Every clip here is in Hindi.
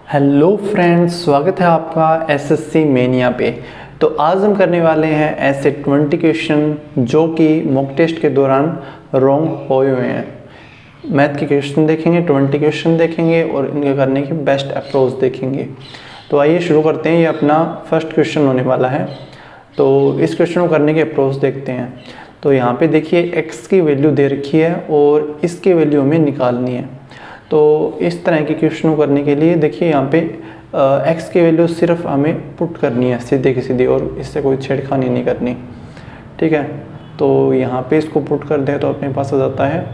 हेलो फ्रेंड्स, स्वागत है आपका एसएससी मेनिया पे। तो आज हम करने वाले हैं ऐसे 20 क्वेश्चन जो कि मॉक टेस्ट के दौरान रॉन्ग हुए हैं। मैथ के क्वेश्चन देखेंगे, 20 क्वेश्चन देखेंगे और इनके करने की बेस्ट अप्रोच देखेंगे। तो आइए शुरू करते हैं। ये अपना फर्स्ट क्वेश्चन होने वाला है। तो इस क्वेश्चन को करने की अप्रोच देखते हैं। तो यहाँ पे देखिए x की वैल्यू दे रखी है और इसकी वैल्यू हमें निकालनी है। तो इस तरह के क्वेश्चन करने के लिए देखिए यहाँ पे x की वैल्यू सिर्फ हमें पुट करनी है सीधे की सीधी, और इससे कोई छेड़खानी नहीं करनी। ठीक है, तो यहाँ पे इसको पुट कर दें तो अपने पास आ जाता है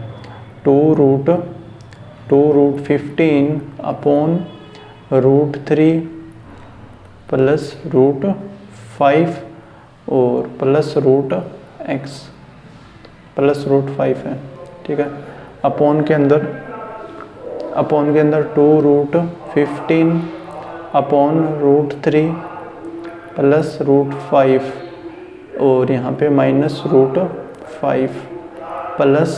2√15 अपॉन √3 प्लस √5 और प्लस √x प्लस √5 है। ठीक है, अपॉन के अंदर 2√15 अपॉन √3 प्लस √5 और यहाँ पे माइनस √5 प्लस,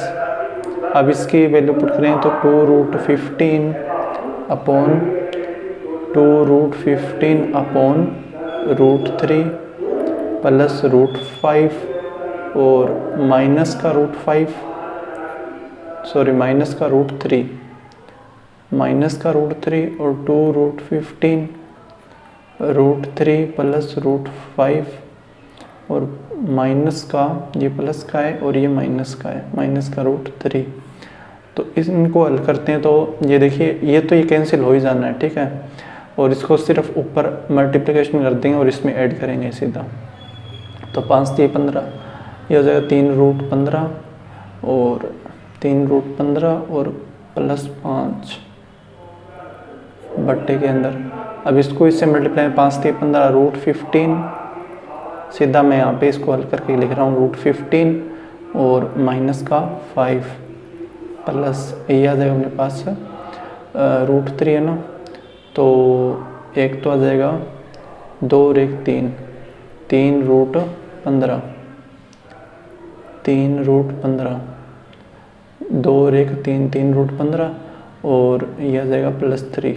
अब इसकी वैल्यू पुट करें तो 2√15 अपॉन √3 प्लस √5 और माइनस का √3 और 2√15 √3 प्लस √5 और माइनस का, ये प्लस का है और ये माइनस का है, माइनस का √3। तो इनको हल करते हैं तो ये देखिए ये तो ये कैंसिल हो ही जाना है। ठीक है, और इसको सिर्फ ऊपर मल्टीप्लिकेशन कर देंगे और इसमें ऐड करेंगे सीधा। तो 5 × 15 ये हो जाएगा 3√15 और 3√15 और प्लस 5 बट्टे के अंदर। अब इसको इससे मल्टीप्लाई 5 × 15 √15, सीधा मैं यहाँ पे इसको हल करके लिख रहा हूँ √15 और माइनस का 5 प्लस ये आ जाएगा अपने पास √3 है ना, तो एक तो आ जाएगा 2 और 1 3, 3√15 2 और 1 3, 3√15 और ये आ जाएगा प्लस 3।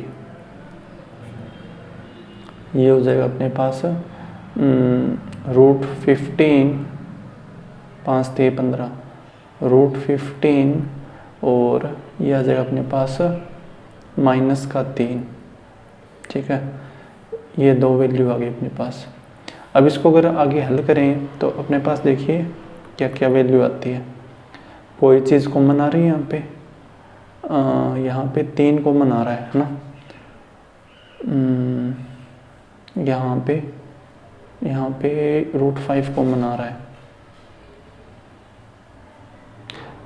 ये हो जाएगा अपने पास √15 5 × 15 √15 और ये आ जाएगा अपने पास माइनस का 3। ठीक है, ये दो वैल्यू आ गई अपने पास। अब इसको अगर आगे हल करें तो अपने पास देखिए क्या क्या वैल्यू आती है। कोई चीज़ कॉमन आ रही है यहाँ पे 3 कॉमन आ रहा है ना, यहाँ पे √5 कॉमन आ रहा है।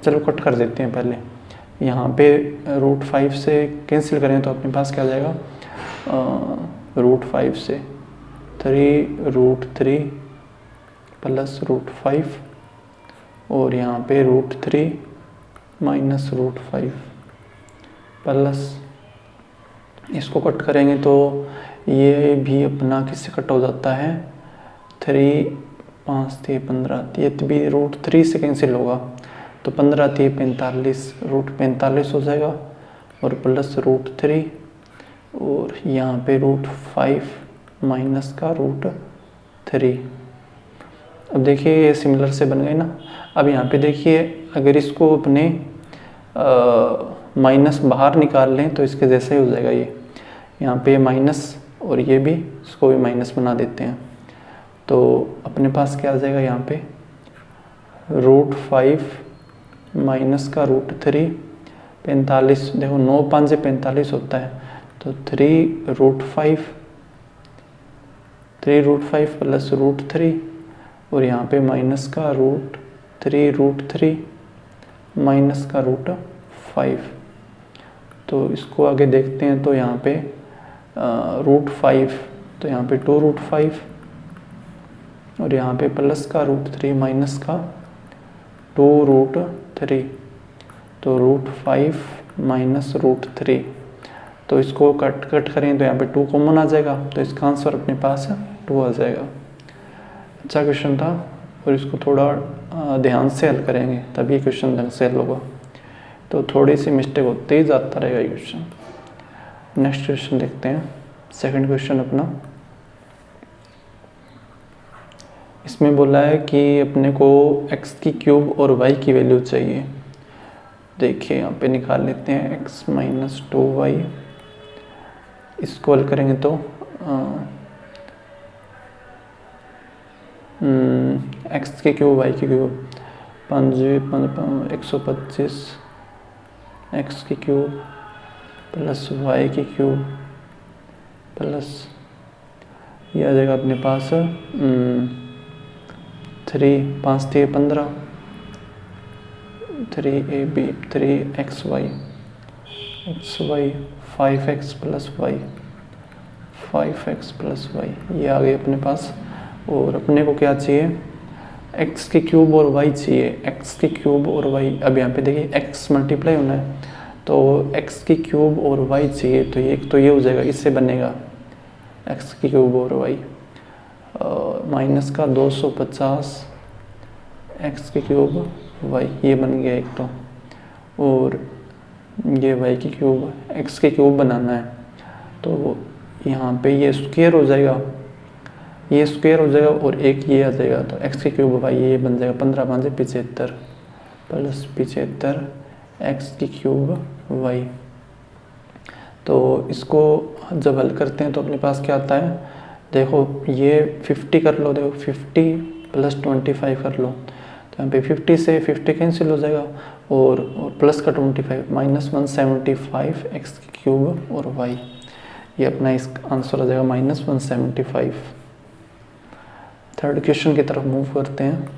चलो कट कर देते हैं पहले। यहाँ पे √5 से कैंसिल करें तो अपने पास क्या आ जाएगा, √5 से 3√3 प्लस √5 और यहाँ पे √3 माइनस √5 प्लस, इसको कट करेंगे तो ये भी अपना किससे कट हो जाता है 3 5 × 15, ये भी √3 से कैंसिल होगा तो 15 × 45 √45 हो जाएगा और प्लस √3 और यहाँ पे √5 माइनस का √3। अब देखिए ये सिमिलर से बन गए ना। अब यहाँ पे देखिए अगर इसको अपने माइनस बाहर निकाल लें तो इसके जैसे ही हो जाएगा। ये यहाँ पे माइनस और ये भी, इसको भी माइनस बना देते हैं तो अपने पास क्या आ जाएगा यहाँ पे √5 माइनस का √3 45, देखो 9 5 से 45 होता है तो 3√5 प्लस √3 और यहाँ पे माइनस का √3 माइनस का √5। तो इसको आगे देखते हैं तो यहाँ पे √5 तो यहाँ पे 2√5 और यहाँ पे प्लस का √3 माइनस का 2√3 तो √5 माइनस √3। तो इसको कट करें तो यहाँ पे 2 कॉमन आ जाएगा तो इसका आंसर अपने पास 2 आ जाएगा। अच्छा क्वेश्चन था और इसको थोड़ा ध्यान से हल करेंगे तभी क्वेश्चन ढंग से हल होगा। तो थोड़ी सी मिस्टेक होते ही जाता रहेगा ये क्वेश्चन। नेक्स्ट क्वेश्चन देखते हैं, सेकंड क्वेश्चन अपना। इसमें बोला है कि अपने को x की क्यूब और y की वैल्यू चाहिए। देखिए यहाँ पे निकाल लेते हैं, x माइनस 2y, इसको हल करेंगे तो x की क्यूब y की क्यूब 125 x की क्यूब प्लस y की क्यूब प्लस ये आ जाएगा अपने पास 3 5 3 15 3ab 3xy 5x plus y 5x plus y, ये आ गई अपने पास। और अपने को क्या चाहिए, x की क्यूब और y चाहिए, x की क्यूब और y। अब यहाँ पे देखिए x मल्टीप्लाई होना है तो x की क्यूब और y चाहिए, तो ये हो जाएगा, इससे बनेगा x की क्यूब और y माइनस का 250 x की क्यूब y, ये बन गया एक तो। और ये y की क्यूब x की क्यूब बनाना है तो यहाँ पे ये स्क्वायर हो जाएगा, ये स्क्वायर हो जाएगा और एक ये आ जाएगा, तो x की क्यूब y ये बन जाएगा 15 5 75 प्लस 75 x की क्यूब y। तो इसको जब हल करते हैं तो अपने पास क्या आता है, देखो ये 50 कर लो, देखो 50 प्लस 25 कर लो, तो यहाँ पे 50 से 50 कैंसिल हो जाएगा और प्लस का 25 माइनस 175 x की क्यूब और y, ये अपना इस आंसर आ जाएगा माइनस 175। थर्ड क्वेश्चन की तरफ मूव करते हैं।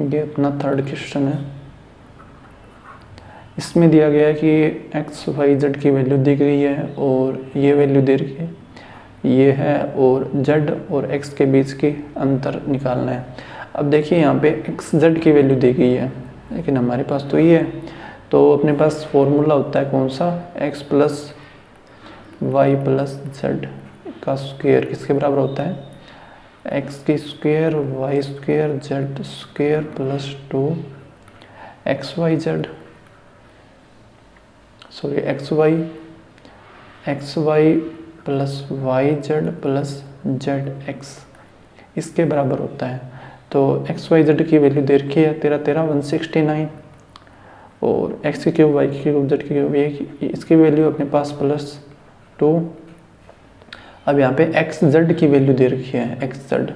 ये अपना थर्ड क्वेश्चन है। इसमें दिया गया है कि x y z की वैल्यू दी गई है और ये वैल्यू दे रखी है, ये है, और z और x के बीच की अंतर निकालना है। अब देखिए यहाँ पे x z की वैल्यू दी गई है, लेकिन हमारे पास तो ये है, तो अपने पास फॉर्मूला होता है कौन सा, x plus y plus z का स्क्वायर किसके बराबर होता है, x की square y square z square plus 2 x y z, sorry x y plus y z plus z x, इसके बराबर होता है। तो एक्स वाई जेड की वैल्यू दे रखी है 169 और एक्स की क्यूब वाई की क्यूब जेड की क्यूब, ये इसकी वैल्यू अपने पास प्लस 2। अब यहाँ पे एक्स जेड की वैल्यू दे रखी है एक्स जेड,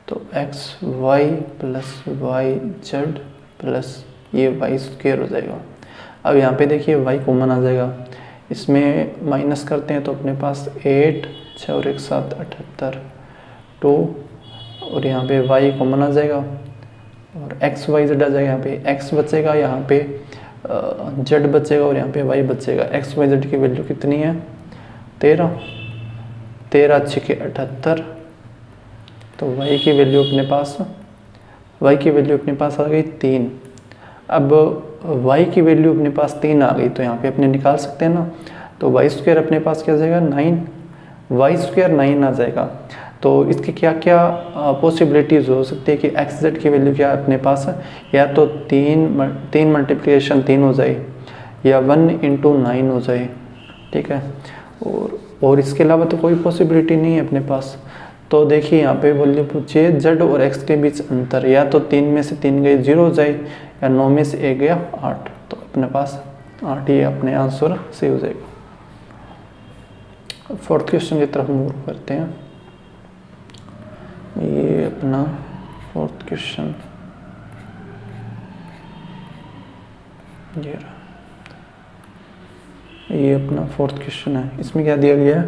तो x y plus y z plus ये वाई स्क्वायर हो जाएगा। अब यहाँ पे देखिए वाई कॉमन आ जाएगा, इसमें माइनस करते हैं तो अपने पास 8 6 और 1 7 78 2 और यहाँ पे y कॉमन आ जाएगा और एक्स वाई जेड आ जाएगा। यहाँ पे x बचेगा, यहाँ पे z बचेगा और यहाँ पे y बचेगा। एक्स वाई जेड की वैल्यू कितनी है 13 13 6 78, तो y की वैल्यू अपने पास आ गई 3। अब y की वैल्यू अपने पास 3 आ गई तो यहाँ पे अपने निकाल सकते हैं ना, तो वाई स्क्वायर अपने पास क्या आ जाएगा 9, वाई स्क्वायर 9 आ जाएगा। तो इसकी क्या क्या पॉसिबिलिटीज़ हो सकती है कि एक्स जेड की वैल्यू क्या अपने पास है, या तो 3 मल्टीप्लिकेशन 3 हो जाए या 1 × 9 हो जाए, ठीक है। और इसके अलावा तो कोई पॉसिबिलिटी नहीं है अपने पास। तो देखिए यहाँ पे वैल्यू पूछिए जेड और एक्स के बीच अंतर, या तो 3 में से 3 गए 0 हो जाए या 9 में से 1 गया 8, तो अपने पास 8 ही अपने आंसर सही हो जाएगा। फोर्थ क्वेश्चन की तरफ मूव करते हैं। ये अपना फोर्थ क्वेश्चन ये अपना फोर्थ क्वेश्चन है। इसमें क्या दिया गया है,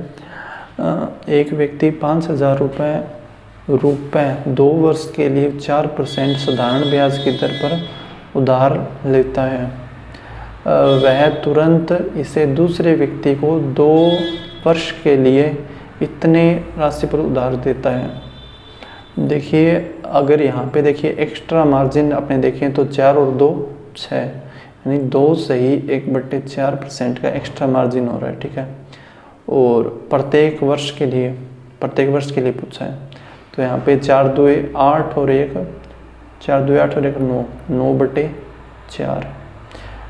एक व्यक्ति 5000 रुपये 2 वर्ष के लिए 4% साधारण ब्याज की दर पर उधार लेता है। वह तुरंत इसे दूसरे व्यक्ति को 2 वर्ष के लिए इतने राशि पर उधार देता है। देखिए अगर यहाँ पे देखिए एक्स्ट्रा मार्जिन आपने देखें तो 4 और 2 6, यानी 2 से ही 1/4% का एक्स्ट्रा मार्जिन हो रहा है, ठीक है। और प्रत्येक वर्ष के लिए पूछा है, तो यहाँ पे 4 2 8 और 1 9 9/4।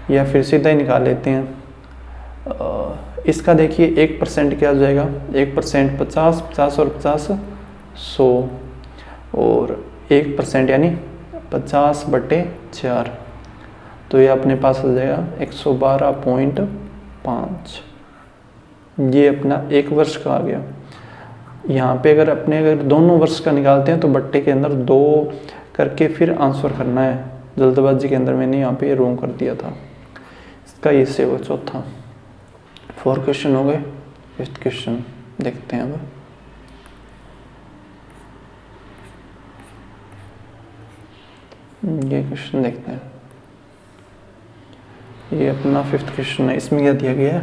या फिर सीधा ही निकाल लेते हैं। इसका देखिए 1% क्या हो जाएगा, 1% 50, 50 और 50 100, और 1% यानी 50/4, तो ये अपने पास हो जाएगा 112.5। ये अपना 1 वर्ष का आ गया। यहाँ पे अगर दोनों वर्ष का निकालते हैं तो बट्टे के अंदर 2 करके फिर आंसर करना है। जल्दबाजी के अंदर मैंने यहाँ पे रोंग कर दिया था। इसका ये से होगा चौथा। 4 क्वेश्चन हो गए। 5th क्वेश्चन देखते हैं अब। ये क्वेश्चन देखते हैं। ये अपना 5th क्वेश्चन है। इसमें क्या दिया गया है,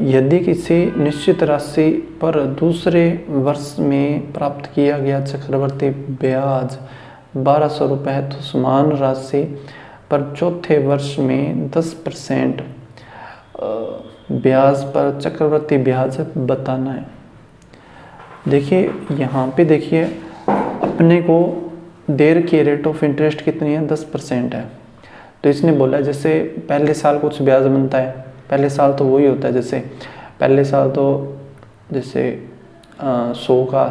यदि किसी निश्चित राशि पर दूसरे वर्ष में प्राप्त किया गया चक्रवर्ती ब्याज 1200 रुपये है तो समान राशि पर चौथे वर्ष में 10% ब्याज पर चक्रवर्ती ब्याज बताना है। देखिए यहाँ पे देखिए अपने को देर की रेट ऑफ इंटरेस्ट कितनी है, 10% है। तो इसने बोला जैसे पहले साल कुछ ब्याज बनता है, पहले साल तो वही होता है, जैसे पहले साल तो जैसे 100 का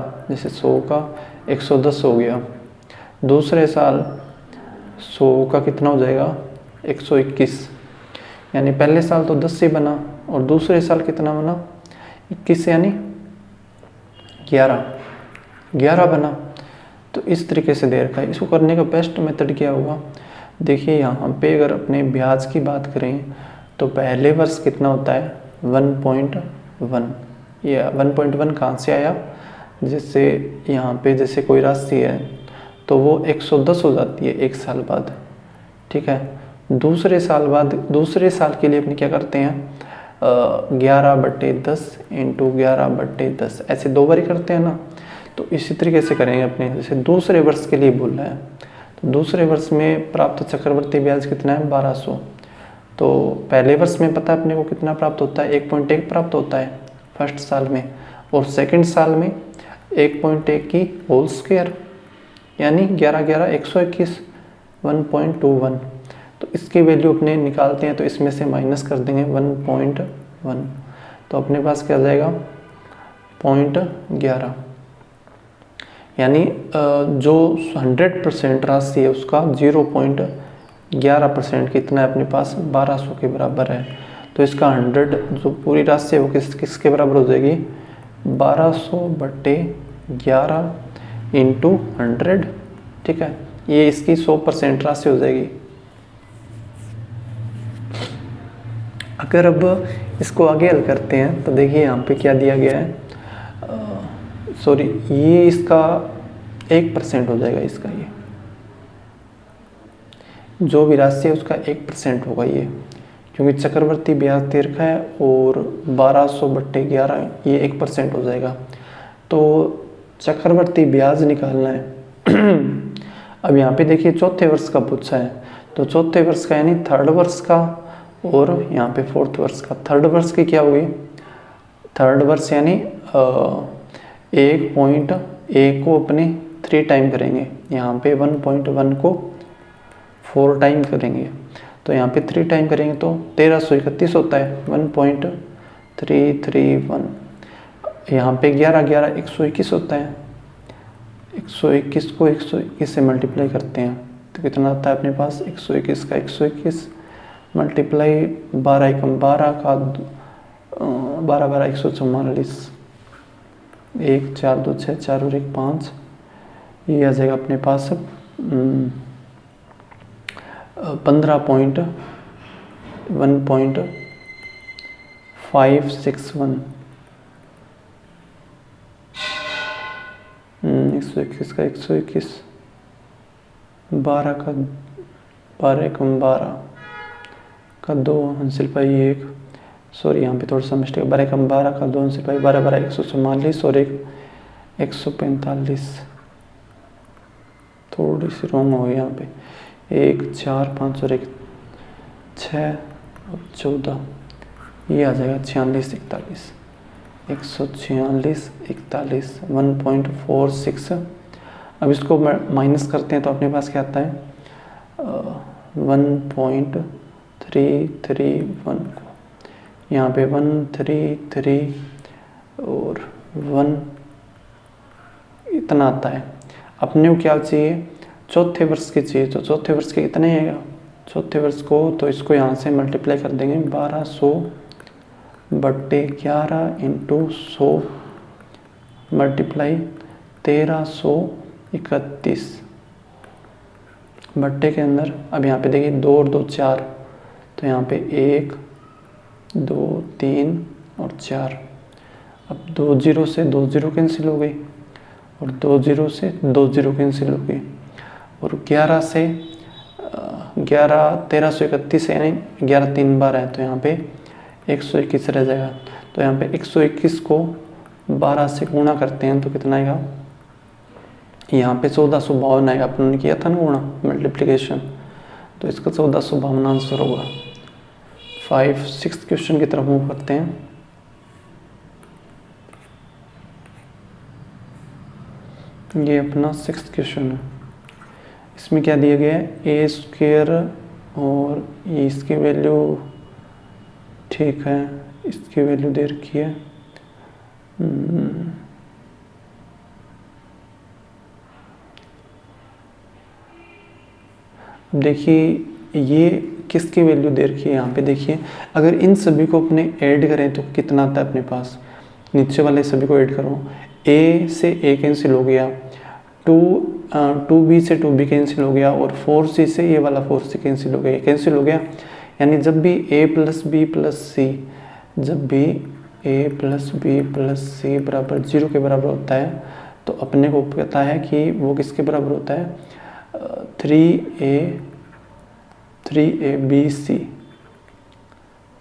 110 हो गया। दूसरे साल 100 का कितना हो जाएगा, 121, यानी पहले साल तो 10 से बना और दूसरे साल कितना बना, 21 यानी 11 बना। तो इस तरीके से दे रखा है। इसको करने का बेस्ट मेथड क्या होगा, देखिए यहाँ पे अगर अपने ब्याज की बात करें तो पहले वर्ष कितना होता है 1.1। ये 1.1 कहाँ से आया, जैसे यहाँ पे जैसे कोई राशि है तो वो 110 हो जाती है 1 साल बाद, ठीक है। दूसरे साल के लिए अपने क्या करते हैं 11/10 × 11/10, ऐसे 2 बार करते हैं ना। तो इसी तरीके से करेंगे अपने, जैसे दूसरे वर्ष के लिए बोल रहा है तो दूसरे वर्ष में प्राप्त चक्रवर्ती ब्याज कितना है 1200। तो पहले वर्ष में पता है अपने को कितना प्राप्त होता है, 1.1 प्राप्त होता है फर्स्ट साल में, और सेकंड साल में 1.1 की होल स्क्वायर यानी 11 121 1.21। तो इसकी वैल्यू अपने निकालते हैं तो इसमें से माइनस कर देंगे 1.1, तो अपने पास क्या आ जाएगा 0.11, यानी जो 100% राशि है उसका 0.11% कितना है अपने पास 1200 के बराबर है। तो इसका 100 जो पूरी राशि है वो किसके बराबर हो जाएगी 1200/11 × 100, ठीक है। ये इसकी 100% राशि हो जाएगी। अगर अब इसको आगे हल करते हैं तो देखिए यहाँ पे क्या दिया गया है, सॉरी ये इसका 1% हो जाएगा, इसका ये जो भी राशि है उसका 1% होगा ये, क्योंकि चक्रवर्ती ब्याज दे रखा है और 1200/11 ये 1% हो जाएगा। तो चक्रवर्ती ब्याज निकालना है। अब यहाँ पे देखिए चौथे वर्ष का पूछा है, तो चौथे वर्ष का यानी 3rd वर्ष का, और यहाँ पे 4th वर्ष का। 3rd वर्ष की क्या हुई, 3rd वर्ष यानी 1.1 को अपने 3 टाइम करेंगे, यहाँ पे 1.1 को 4 टाइम करेंगे, तो यहाँ पे 3 टाइम करेंगे तो 1331 होता है 1.331। यहाँ पे 11 121 होता है, 121 को 121 से मल्टीप्लाई करते हैं तो कितना आता है अपने पास 121 का 121 मल्टीप्लाई 12 × 12 का 12 144, 1 4 2 6 4 और 1 5, ये आ जाएगा अपने पास 15.1.561। 121 का 121, 12 का 12 × 12 का 2 अंसिल पाई 1, सॉरी यहाँ पे थोड़ा सा मिस्टेक, 12 × 12 का 2 अंसिल पाई 12 12 144 और 1 145, थोड़ी सी रॉन्ग हो गई यहाँ पे, 1 4 5 और 1 6 और 14, ये आ जाएगा 46 41, 146 41 1.46। अब इसको माइनस करते हैं तो अपने पास क्या आता है 1.331 3 3 1 को यहाँ पे 1 3 3 और 1 इतना आता है। अपने को क्या चाहिए, चौथे वर्ष की चाहिए। तो चौथे वर्ष के कितने आएगा, चौथे वर्ष को तो इसको यहाँ से मल्टीप्लाई कर देंगे 1200/11 इंटू 100 मल्टीप्लाई 1331 बट्टे के अंदर। अब यहाँ पे देखिए 2 और 2 4, तो यहाँ पे 1 2 3 और 4। अब 2 0 से 2 0 कैंसिल हो गई और 2 0 से 2 0 कैंसिल हो गई और 11 से 1331 यानी 11 3 बार है, तो यहाँ पे 121 रह जाएगा। तो यहाँ पे 121 को 12 से गुणा करते हैं तो कितना आएगा, यहाँ पे 1452 आएगा। अपन ने किया था ना गुणा, मल्टीप्लिकेशन, तो इसका 1452 आंसर होगा। 6th क्वेश्चन की तरफ मूव करते हैं। ये अपना 6th क्वेश्चन है। इसमें क्या दिया गया है, ए स्क्वायर और ये इसकी वैल्यू ठीक है, इसकी वैल्यू दे रखी है देखिए ये किसकी वैल्यू दे रखी है। यहाँ पे देखिए अगर इन सभी को अपने ऐड करें तो कितना आता है अपने पास, नीचे वाले सभी को ऐड करो, ए से ए कैंसिल हो गया, 2b से 2b कैंसिल हो गया और 4c से ये वाला 4c कैंसिल हो गया, कैंसिल हो गया। यानी जब भी a प्लस बी प्लस सी, जब भी a प्लस बी प्लस सी बराबर 0 के बराबर होता है तो अपने को पता है कि वो किसके बराबर होता है, 3ab c।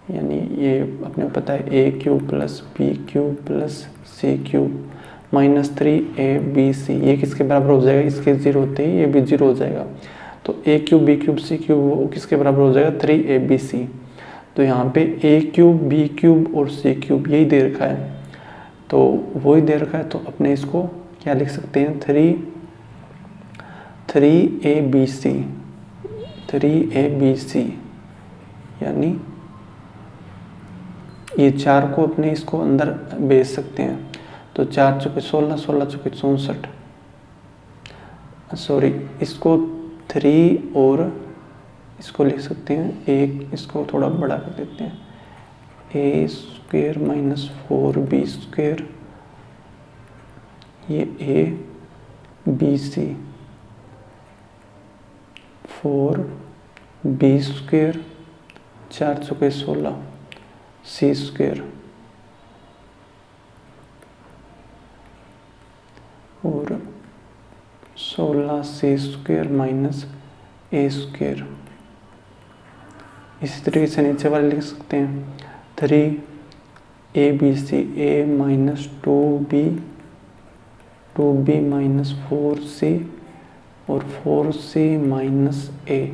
यानी ये अपने को पता है a cube plus b cube plus c cube minus 3abc, ये किसके बराबर हो जाएगा, इसके 0 होते ही ये भी 0 हो जाएगा। तो a cube b cube c cube किसके बराबर हो जाएगा, 3abc। तो यहाँ पे a क्यूब बी क्यूब और सी क्यूब यही दे रखा है, तो वही दे रखा है, तो अपने इसको क्या लिख सकते हैं, 3abc यानी ये 4 को अपने इसको अंदर भेज सकते हैं। तो 4 चौके 16, 16 चौके 64, सॉरी इसको 3 और इसको लिख सकते हैं, एक इसको थोड़ा बड़ा कर देते हैं, a square minus 4b square, ये abc 4b स्क्वायर 4 चौके 16 c स्क्वायर और 16c square minus a square. इसी तरीके से नीचे वाले लिख सकते हैं 3abc a minus 2b minus 4c और 4c माइनस a।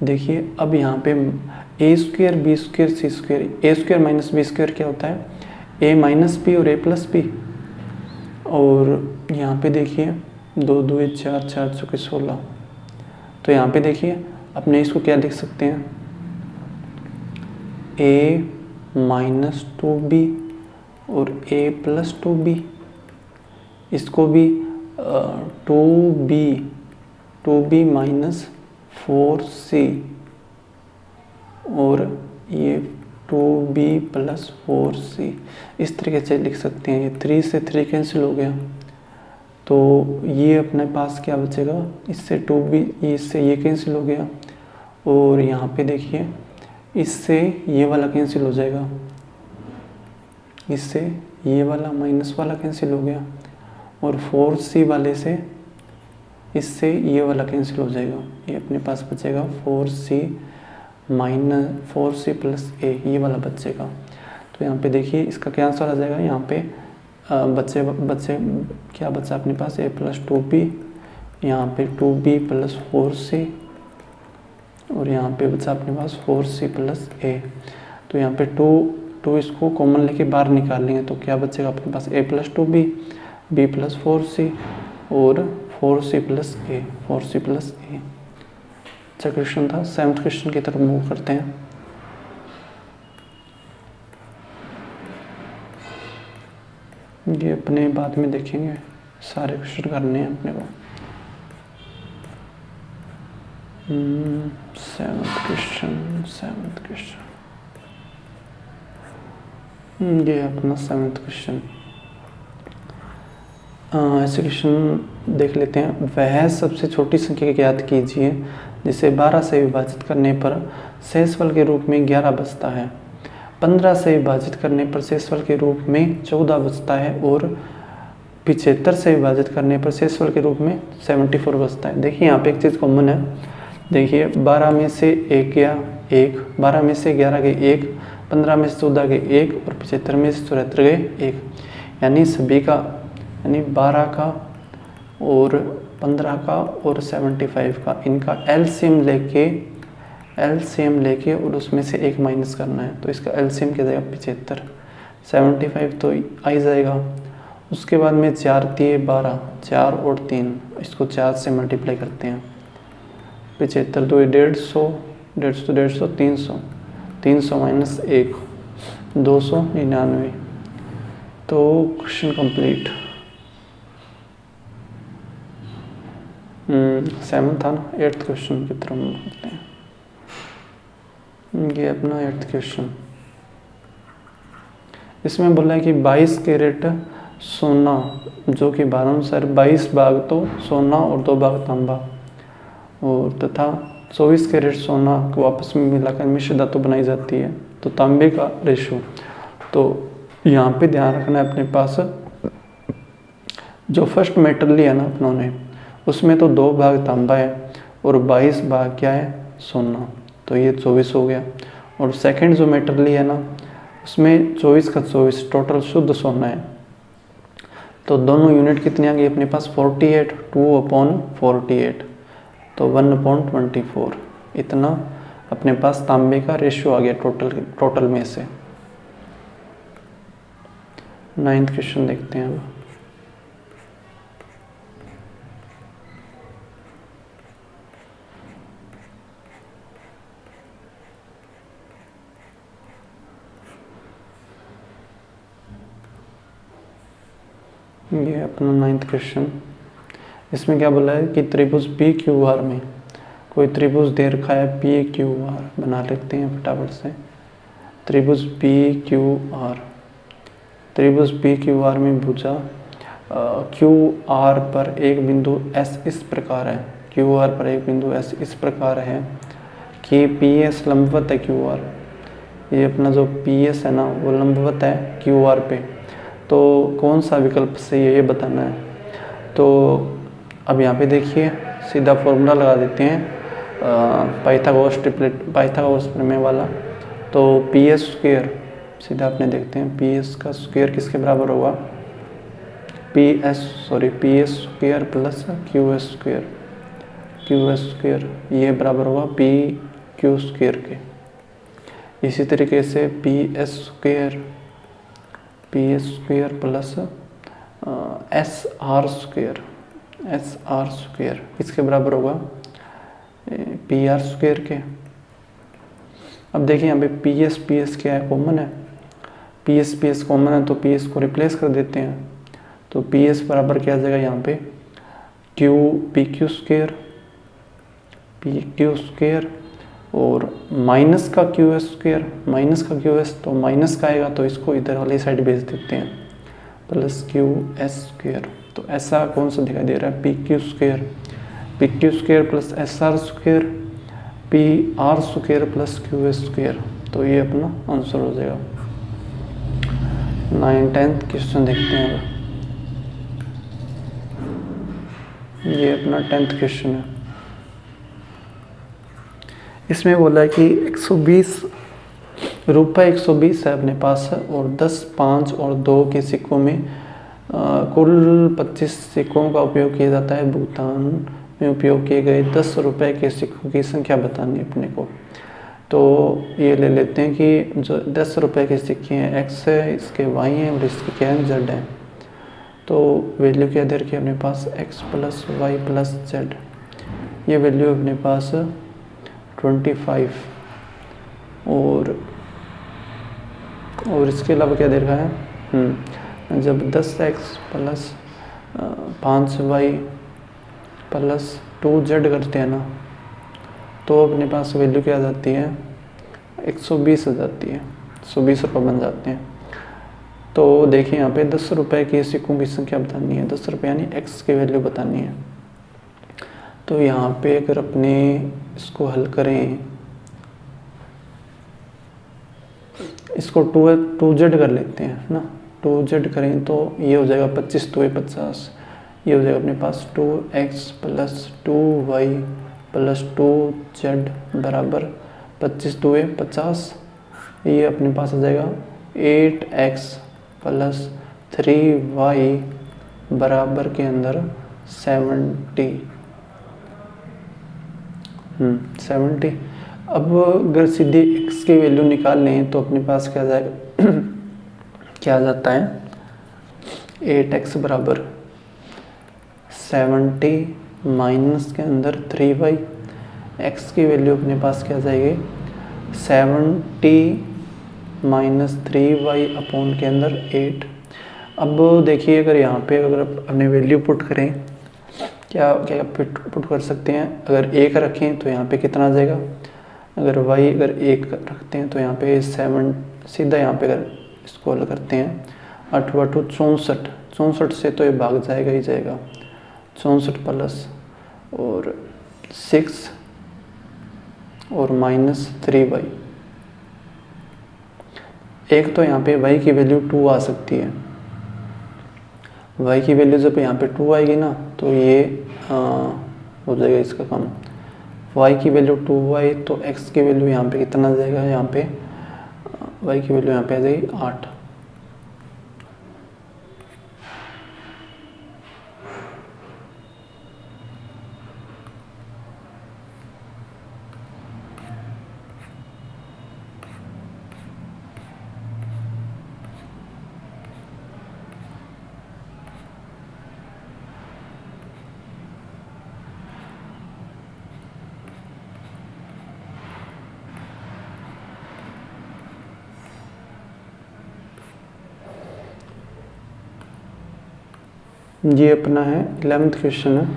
देखिए अब यहाँ पे a square b square c square, a square minus b square क्या होता है, a माइनस बी और a प्लस बी। और यहाँ पे देखिए 2 2 4 4 चौके 16, तो यहाँ पे देखिए अपने इसको क्या लिख सकते हैं, a माइनस 2b और a प्लस 2b, इसको भी 2b माइनस 4c और ये 2b प्लस 4c इस तरीके से लिख सकते हैं। ये 3 से 3 कैंसिल हो गया, तो ये अपने पास क्या बचेगा, इससे 2b, इससे ये कैंसिल हो गया और यहाँ पे देखिए इससे ये वाला कैंसिल हो जाएगा, इससे ये वाला माइनस वाला कैंसिल हो गया और 4c वाले से इससे ये वाला कैंसिल हो जाएगा। ये अपने पास बचेगा 4c minus 4c plus a, ये वाला बचेगा। तो यहाँ पे देखिए इसका क्या आंसर आ जाएगा, यहाँ पे बच्चे क्या बचा अपने पास, a प्लस 2b, यहाँ पे 2b प्लस 4c और यहाँ पे बचा अपने पास 4c प्लस a। तो यहाँ पे 2 इसको कॉमन लेके बाहर निकाल लेंगे तो क्या बचेगा अपने पास, a plus 2b, b plus 4c और 4c plus a, 4c plus a। अच्छा क्वेश्चन था। 7th क्वेश्चन की तरफ मूव करते हैं। ये अपने बाद में देखेंगे, सारे क्वेश्चन करने हैं अपने को। 7th क्वेश्चन ये अपना 7th क्वेश्चन। ऐसे क्वेश्चन देख लेते हैं। वह सबसे छोटी संख्या ज्ञात कीजिए जिसे 12 से विभाजित करने पर शेषफल के रूप में 11 बचता है, 15 से विभाजित करने पर शेषफल के रूप में 14 बचता है और 75 से विभाजित करने पर शेषफल के रूप में 74 बचता है। देखिए यहाँ पे एक चीज़ कॉमन है। देखिए 12 में से 1 गया 1, 12 में से 11 गए 1, 15 में से 14 गए 1 और 75 में से 74 गए 1। यानी सभी का, यानी 12 का और 15 का और 75 का, इनका एलसीएम लेके और उसमें से 1 माइनस करना है। तो इसका एलसीएम क्या जाएगा 75, 75 तो आ ही जाएगा। उसके बाद में 4 दिए 12, 4 और 3, इसको 4 से मल्टीप्लाई करते हैं। 75 2 150, 150 300, 300 माइनस 1 299। तो क्वेश्चन कंप्लीट। 7 था ना। 8th क्वेश्चन की तरफ मूव करते हैं। ये अपना 8th क्वेश्चन। इसमें बोला है कि 22 कैरेट सोना जो कि भारानुसार 22 भाग तो सोना और 2 भाग तांबा और तथा 24 कैरेट सोना को आपस में मिलाकर मिश्र धातु बनाई जाती है, तो तांबे का रेशो। तो यहाँ पे ध्यान रखना है अपने पास, जो फर्स्ट मेटल लिया ना अपनों ने, उसमें तो 2 भाग तांबा है और 22 भाग क्या है सोना, तो ये 24 हो गया। और सेकंड जो मेटल लिया ना, उसमें 24 का 24 टोटल शुद्ध सोना है। तो दोनों यूनिट कितनी आ गई अपने पास 48, 2/48, तो 1/24। इतना अपने पास तांबे का रेशियो आ गया टोटल में से। 9th क्वेश्चन देखते हैं अब। ये अपना 9th क्वेश्चन। इसमें क्या बोला है कि त्रिभुज पी क्यू आर में कोई त्रिभुज दे रखा है पी क्यू आर। बना लेते हैं फटाफट से। त्रिभुज पी क्यू आर, त्रिभुज पी क्यू आर में भुजा क्यू आर पर एक बिंदु एस इस प्रकार है। क्यू आर पर एक बिंदु एस इस प्रकार है कि पी एस लंबवत है क्यू आर। ये अपना जो पी एस है ना वो लंबवत है क्यू आर पे। तो कौन सा विकल्प सही है ये बताना है। तो अब यहाँ पे देखिए सीधा फॉर्मूला लगा देते हैं पाइथागोरस प्रमेय वाला। तो पी एस स्क्वायर सीधा अपने देखते हैं, पी एस का स्क्वायर किसके बराबर होगा, P S square plus Q S square ये बराबर होगा पी क्यू स्क्वायर के। इसी तरीके से P S square plus S R square इसके बराबर होगा पी आर स्क्वायर के। अब देखिए यहाँ पे पी एस क्या है, कॉमन है। पी एस कॉमन है तो पी एस को रिप्लेस कर देते हैं। तो पी एस बराबर क्या आ जाएगा यहाँ पे पी क्यू स्क्वायर और माइनस का क्यू एस तो माइनस का आएगा तो इसको इधर वाली साइड भेज देते हैं प्लस क्यू एस स्क्वायर। तो ऐसा कौन सा दिखाई दे रहा है P Q square plus S R square P R square plus Q S square. तो ये अपना आंसर हो जाएगा। 9th क्वेश्चन देखते हैं अब। ये अपना 10th क्वेश्चन है। इसमें बोला है कि 120 रुपये 120 है अपने पास और 10, 5 और 2 के सिक्कों में कुल 25 सिक्कों का उपयोग किया जाता है। भुगतान में उपयोग किए गए 10 रुपये के सिक्कों की संख्या बतानी है अपने को। तो ये ले लेते हैं कि जो 10 रुपये के सिक्के हैं x है, इसके y हैं और इसके क्या है z है। तो वैल्यू क्या दे रखी है अपने पास x plus y plus z। ये वैल्यू अपने पास 25 और इसके अलावा क्या दे रखा है, जब 10x plus 5y plus 2z करते हैं ना, तो अपने पास वैल्यू क्या आ जाती है, 120 आ जाती है, 120 रुपये बन जाते हैं। तो देखिए यहाँ पे 10 रुपये के सिक्कों की संख्या बतानी है, 10 रुपये यानी x की वैल्यू बतानी है। तो यहाँ पे अगर अपने इसको हल करें, इसको 2z कर लेते हैं ना, 2z करें तो ये हो जाएगा 25 2 50, ये हो जाएगा अपने पास 2x plus 2y plus 2z बराबर 25 2 50। ये अपने पास आ जाएगा 8x प्लस 3y बराबर के अंदर 70। अब अगर सीधे x की वैल्यू निकाल लें तो अपने पास क्या जाएगा क्या आ जाता है, 8x बराबर 70 माइनस के अंदर 3y, x की वैल्यू अपने पास क्या जाएगी 70 माइनस 3y अपॉन के अंदर 8। अब देखिए अगर यहाँ पे अगर अपने वैल्यू पुट करें, क्या क्या पुट कर सकते हैं, अगर 1 रखें तो यहाँ पे कितना आ जाएगा, अगर y अगर 1 रखते हैं तो यहाँ पे 7, सीधा यहाँ पे अगर इसको हल करते हैं 8 बटू 64, 64 से तो ये भाग जाएगा ही जाएगा, 64 प्लस और 6 और माइनस 3y। एक तो यहाँ पे y की वैल्यू 2 आ सकती है, y की वैल्यू जब यहाँ पे 2 आएगी ना तो ये हो जाएगा इसका कम, y की वैल्यू 2y तो x की वैल्यू यहाँ पे कितना आ जाएगा, यहाँ पे y की वैल्यू यहाँ पे आ जाएगी 8। ये अपना है 11th क्वेश्चन है।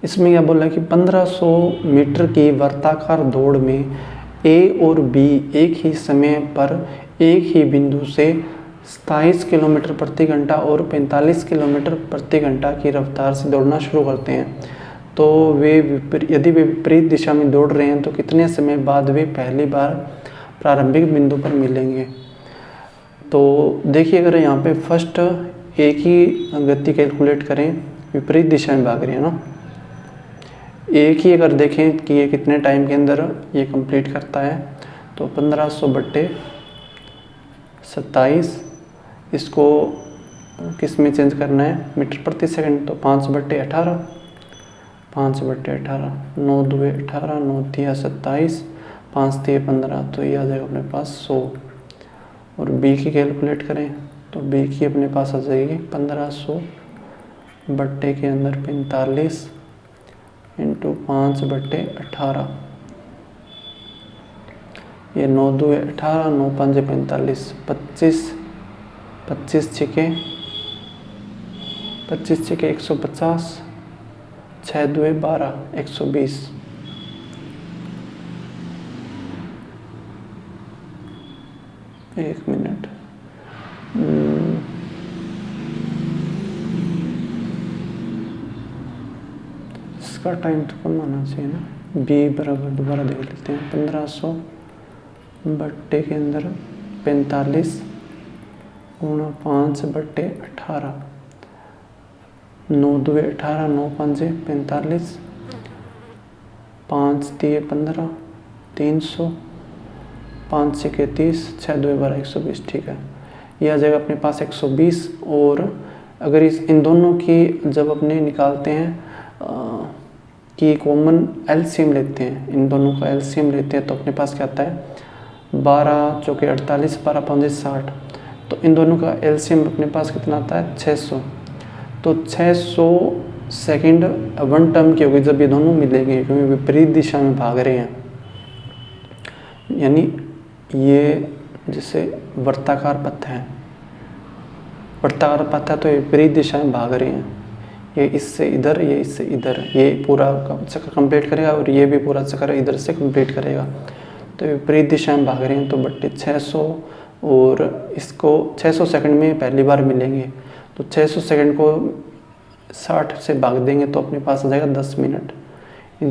इसमें क्या बोला कि 1500 मीटर की वर्ताकार दौड़ में ए और बी एक ही समय पर एक ही बिंदु से 27 किलोमीटर प्रति घंटा और 45 किलोमीटर प्रति घंटा की रफ्तार से दौड़ना शुरू करते हैं, तो यदि वे विपरीत दिशा में दौड़ रहे हैं तो कितने समय बाद वे पहली बार प्रारंभिक बिंदु पर मिलेंगे। तो देखिए अगर यहाँ पे फर्स्ट एक ही गति कैलकुलेट करें, विपरीत दिशा में भाग रही है ना, एक ही अगर देखें कि ये कितने टाइम के अंदर ये कंप्लीट करता है, तो 1500 बट्टे 27, इसको किस में चेंज करना है, मीटर प्रति सेकंड, तो 5 बट्टे 18, 5 बट्टे 18, 9 2 18, 9 3 27, 5 3 15, तो ये आ जाएगा अपने पास 100। और बी की कैलकुलेट करें तो बी की अपने पास आ जाएगी 1500 बट्टे के अंदर 45 इंटू 5 बट्टे 18, ये 9 2 18, 9 5 45, 25 25 छिके 150, 6 2 12, 120। एक मिनट, इसका टाइम तो कम आना चाहिए ना। बी बराबर दोबारा देख लेते हैं, 1500 बट्टे के अंदर 45 गुणा 5 बट्टे 18, 9 2 18, 9 5 45, 5 3 15, 300, 5 6 30, 6 2 12, 120। ठीक है, यह आ जाएगा अपने पास 120। और अगर इन दोनों की जब अपने निकालते हैं कि कॉमन एलसीएम लेते हैं, इन दोनों का एलसीएम लेते हैं, तो अपने पास क्या आता है 12 चौके 48, 12 5 60, तो इन दोनों का एलसीएम अपने पास कितना आता है 600। तो 600 सेकंड वन टर्म की होगी जब ये दोनों मिलेंगे, क्योंकि विपरीत दिशा में भाग रहे हैं। यानी ये जैसे वर्ताकार पथ है, वर्ताकार पथ है तो ये विपरीत दिशा में भाग रहे हैं। ये इससे इधर, ये इससे इधर, ये पूरा चक्कर कंप्लीट करेगा और ये भी पूरा चक्कर इधर से कंप्लीट करेगा। तो विपरीत दिशा में भाग रहे हैं, तो बट्टे 600 और इसको 600 सेकंड में पहली बार मिलेंगे। तो 600 सेकंड को 60 से भाग देंगे तो अपने पास आ जाएगा 10 मिनट।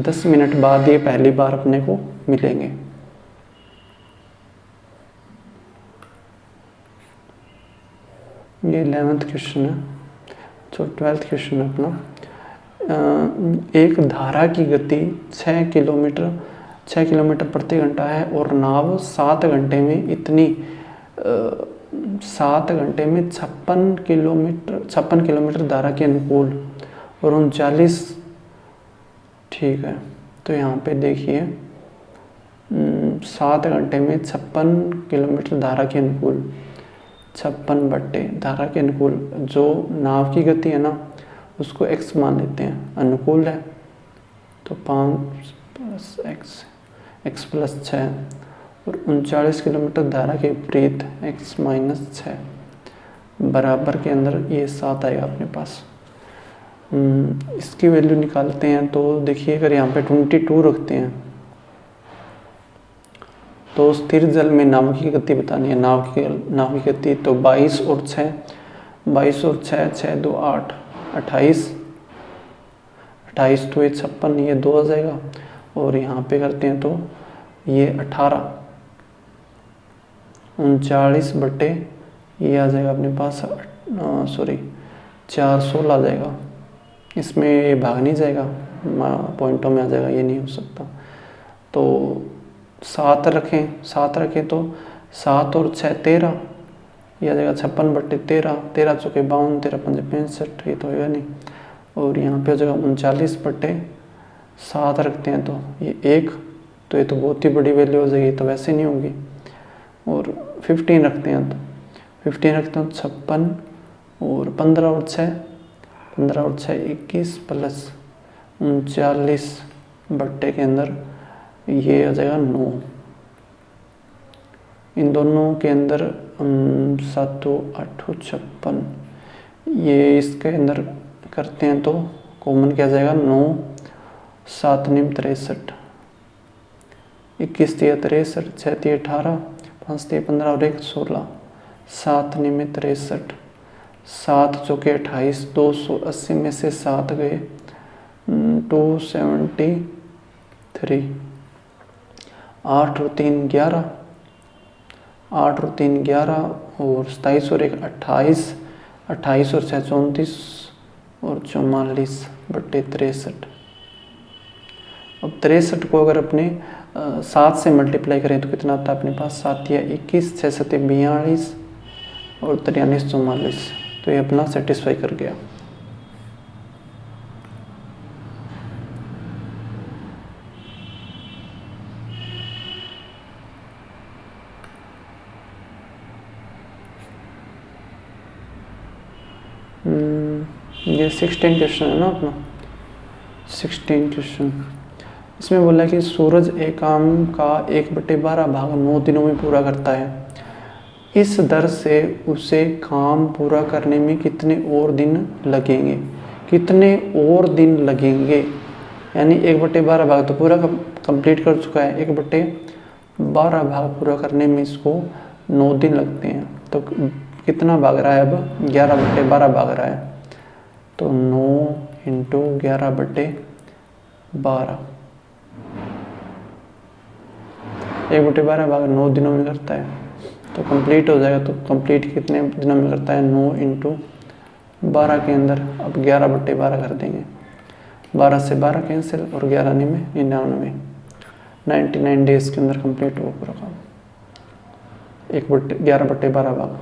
10 मिनट बाद ये पहली बार अपने को मिलेंगे। ये 11th क्वेश्चन है। जो 12th क्वेश्चन है अपना, एक धारा की गति 6 किलोमीटर प्रति घंटा है और नाव 7 घंटे में 56 किलोमीटर धारा के अनुकूल और 39, ठीक है। तो यहाँ पे देखिए 7 घंटे में 56 किलोमीटर धारा के अनुकूल, 56 बट्टे धारा के अनुकूल, जो नाव की गति है ना उसको x मान लेते हैं, अनुकूल है तो 5 + x + 6 और 39 किलोमीटर धारा के विपरीत x - 6 बराबर के अंदर ये 7 आएगा अपने पास। इसकी वैल्यू निकालते हैं तो देखिए अगर यहाँ पे 22 रखते हैं तो स्थिर जल में नाव की गति बतानी है, नाव की गति। तो 22 और 6, 6 2 8, 28 तो ये 56, ये 2 आ जाएगा। और यहाँ पे करते हैं तो ये 18, 39 बट्टे ये आ जाएगा अपने पास 416 आ जाएगा। इसमें ये भाग नहीं जाएगा, पॉइंटों में आ जाएगा, ये नहीं हो सकता। तो 7 रखें तो 7 और 6 13, ये आ जाएगा 56 बट्टे 13, 13 चौके 52, 13 पंजे 65, ये तो होगा नहीं। और यहाँ पे हो जाएगा 39 बट्टे 7 रखते हैं तो ये 1, तो ये तो बहुत ही बड़ी वैल्यू हो जाएगी, तो वैसे नहीं होगी। और 15 रखते हैं तो 56 और 15 और 6 21 प्लस 39 बट्टे के अंदर ये आ जाएगा 9। इन दोनों के अंदर 7 8 56, ये इसके अंदर करते हैं तो कॉमन क्या जाएगा 9, 7 9 63, 21 63, 6 18, 5 15 और 1 16, 7 9 63, 7 चौके 28, 280 में से 7 गए 273, 8 और 3 11, 8 और 3 11 और 27 और 1 28, 28 और 6 34 और 44 बट्टे 63। अब 63 को अगर अपने 7 से मल्टीप्लाई करें तो कितना आता है अपने पास, 7 या 21, 6 7 42 और 43 44, तो ये अपना सेटिस्फाई कर गया। ये 16 क्वेश्चन है ना अपना, 16 क्वेश्चन। इसमें बोला कि सूरज एक काम का 1/12 भाग 9 दिनों में पूरा करता है। इस दर से उसे काम पूरा करने में कितने और दिन लगेंगे, यानी 1/12 भाग तो पूरा कंप्लीट कर चुका है, 1/12 भाग पूरा करने में इसको 9 दिन लगते हैं। तो कितना भाग रहा है, अब 11/12 भाग रहा है, तो 9 × 11/12, 1/12 भाग 9 दिनों में करता है, तो कंप्लीट हो जाएगा। तो कंप्लीट कितने दिनों में करता है, 9 × 12 के अंदर। अब 11/12 कर देंगे, 12 से 12 कैंसिल और 11 में 99, 99 डेज के अंदर कंप्लीट हुआ पूरा काम, 11/12 भाग।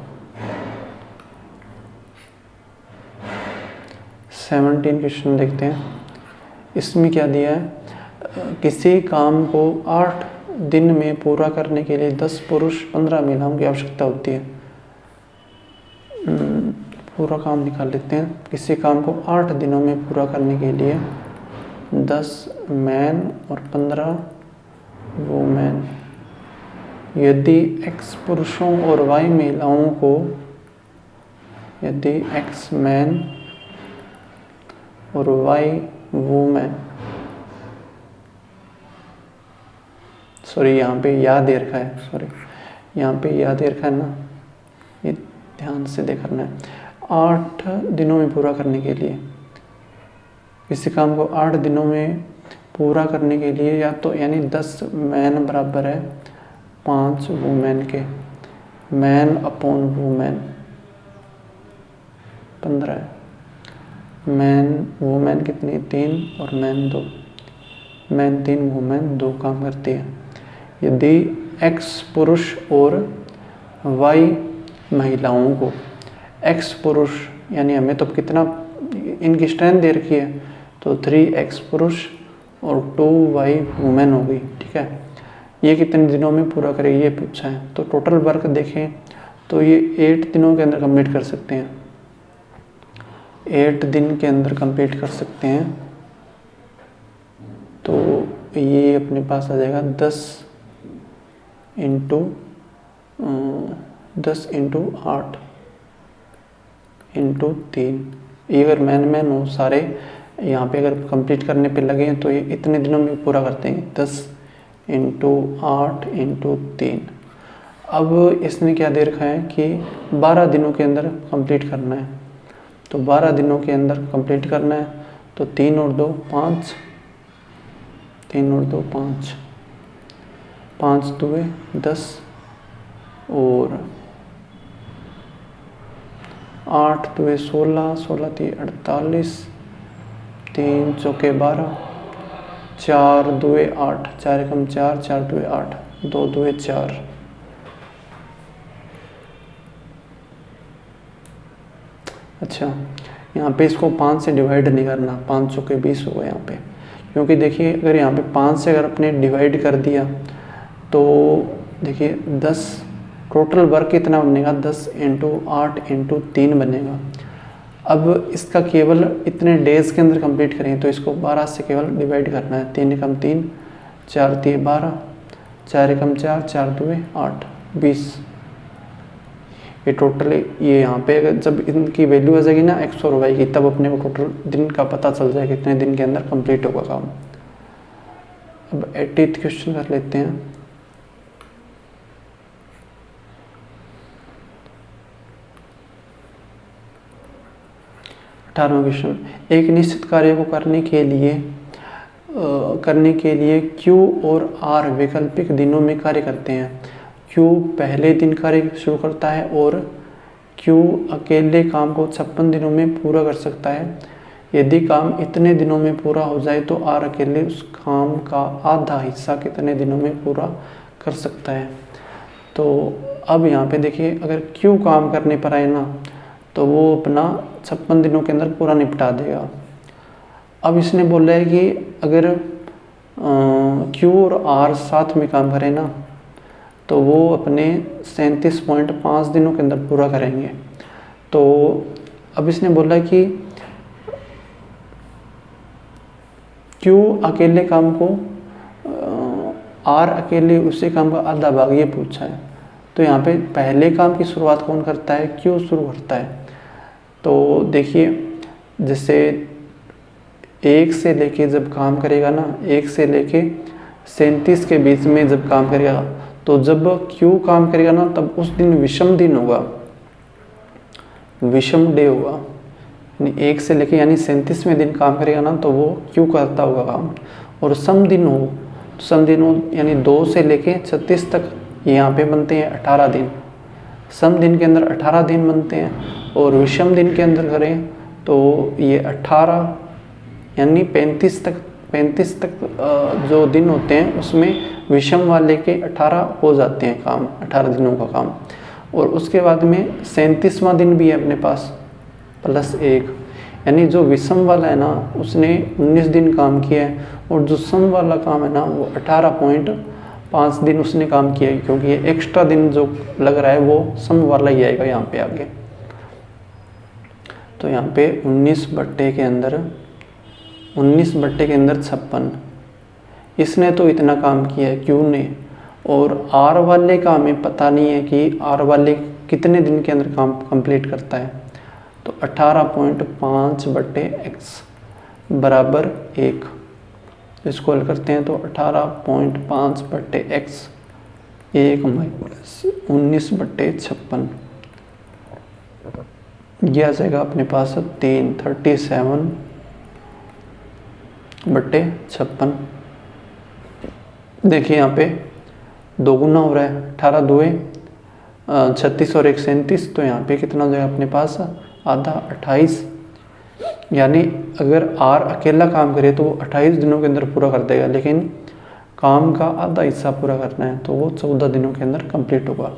17 क्वेश्चन देखते हैं। इसमें क्या दिया है, किसी काम को 8 दिन में पूरा करने के लिए 10 पुरुष 15 महिलाओं की आवश्यकता होती है। पूरा काम निकाल लेते हैं। किसी काम को 8 दिनों में पूरा करने के लिए 10 मैन और 15 वूमेन, यदि X पुरुषों और Y महिलाओं को, यदि X मैन और Y वूमेन, सॉरी यहाँ पे या दे रखा है, सॉरी यहाँ पे या दे रखा है ना, ये ध्यान से देखना है। 8 दिनों में पूरा करने के लिए, किसी काम को 8 दिनों में पूरा करने के लिए, या तो यानी 10 मैन बराबर है 5 वूमेन के, मैन अपॉन वूमेन 15 है, मैन वूमेन कितनी 3 और मैन 2, मैन 3 वूमेन 2 काम करती है। यदि X पुरुष और Y महिलाओं को, X पुरुष यानी हमें तो कितना इनकी स्ट्रेंथ दे रखी है, तो 3X पुरुष और 2Y वुमेन होगी, ठीक है। ये कितने दिनों में पूरा करेगी ये पूछा है। तो टोटल वर्क देखें तो ये 8 दिनों के अंदर कंप्लीट कर सकते हैं, 8 दिन के अंदर कंप्लीट कर सकते हैं। तो ये अपने पास आ जाएगा 10 इंटू 8 इंटू 3। ये अगर मैन हो सारे यहाँ पे अगर कंप्लीट करने पे लगे हैं तो ये इतने दिनों में पूरा करते हैं, 10 इंटू 8 इंटू 3। अब इसने क्या दे रखा है कि 12 दिनों के अंदर कंप्लीट करना है, तो 12 दिनों के अंदर कंप्लीट करना है। तो 3 और 2 5, 3 और 2 5, 5 2 10 और 8 2 16, 16 3 48, 3 चौके 12, 4 2 8, 4 एकम 4, 4 2 8, 2 2 4। अच्छा, यहाँ पे इसको 5 से डिवाइड नहीं करना, 5 चौके 20 होगा यहाँ पे, क्योंकि देखिए अगर यहाँ पे 5 से अगर अपने डिवाइड कर दिया तो देखिए 10 टोटल वर्क कितना बनेगा, 10 इंटू 8 इंटू 3 बनेगा। अब इसका केवल इतने डेज के अंदर कंप्लीट करेंगे तो इसको 12 से केवल डिवाइड करना है, 3 एकम 3, 4 3 12, 4 एकम 4, 4 2 8, 20। ये टोटल ये यहाँ पे अगर जब इनकी वैल्यू आ जाएगी ना X और Y की, तब अपने को टोटल दिन का पता चल जाएगा कितने दिन के अंदर कंप्लीट होगा काम। अब 80th क्वेश्चन कर लेते हैं। क्वेश्चन, एक निश्चित कार्य को करने के लिए Q और R वैकल्पिक दिनों में कार्य करते हैं। Q पहले दिन कार्य शुरू करता है और Q अकेले काम को 56 दिनों में पूरा कर सकता है। यदि काम इतने दिनों में पूरा हो जाए तो R अकेले उस काम का आधा हिस्सा कितने दिनों में पूरा कर सकता है। तो अब यहाँ पे देखिए अगर Q काम करने पर आए ना तो वो अपना 56 दिनों के अंदर पूरा निपटा देगा। अब इसने बोला है कि अगर Q और R साथ में काम करें ना तो वो अपने 37.5 दिनों के अंदर पूरा करेंगे। तो अब इसने बोला कि Q अकेले काम को R अकेले उसी काम का आधा भाग ये पूछा है। तो यहाँ पे पहले काम की शुरुआत कौन करता है, Q शुरू करता है। तो देखिए जैसे 1 से लेके जब काम करेगा ना, 1 से लेके 37 के बीच में जब काम करेगा तो जब Q काम करेगा ना तब उस दिन विषम दिन होगा, विषम डे होगा। यानी 1 से लेके यानी 37वें दिन काम करेगा ना तो वो Q करता होगा काम। और सम दिन हो, सम दिन हो यानी 2 से लेके 36 तक यहाँ पे बनते हैं 18 दिन। सम दिन के अंदर 18 दिन बनते हैं और विषम दिन के अंदर करें तो ये 18 यानी 35 तक जो दिन होते हैं उसमें विषम वाले के 18 हो जाते हैं काम, 18 दिनों का काम। और उसके बाद में 37वां दिन भी है अपने पास +1, यानी जो विषम वाला है ना उसने 19 दिन काम किया है और जो सम वाला काम है ना वो 18.5 दिन उसने काम किया है, क्योंकि ये एक्स्ट्रा दिन जो लग रहा है वो सम वाला ही आएगा यहाँ पे आगे। तो यहाँ पे 19/56, इसने तो इतना काम किया है क्यू ने, और आर वाले का हमें पता नहीं है कि आर वाले कितने दिन के अंदर काम कंप्लीट करता है। तो 18.5/x बराबर 1, इसको हल करते हैं तो 18.5/x 1 माइनस 19/56, यह आ जाएगा अपने पास 37/56। देखिए यहाँ पे 2 गुना हो रहा है, 18 2 36 और 1 37, तो यहाँ पे कितना हो जाएगा अपने पास आधा 28। यानी अगर आर अकेला काम करे तो वो 28 दिनों के अंदर पूरा कर देगा, लेकिन काम का आधा हिस्सा पूरा करना है तो वो 14 दिनों के अंदर कंप्लीट होगा।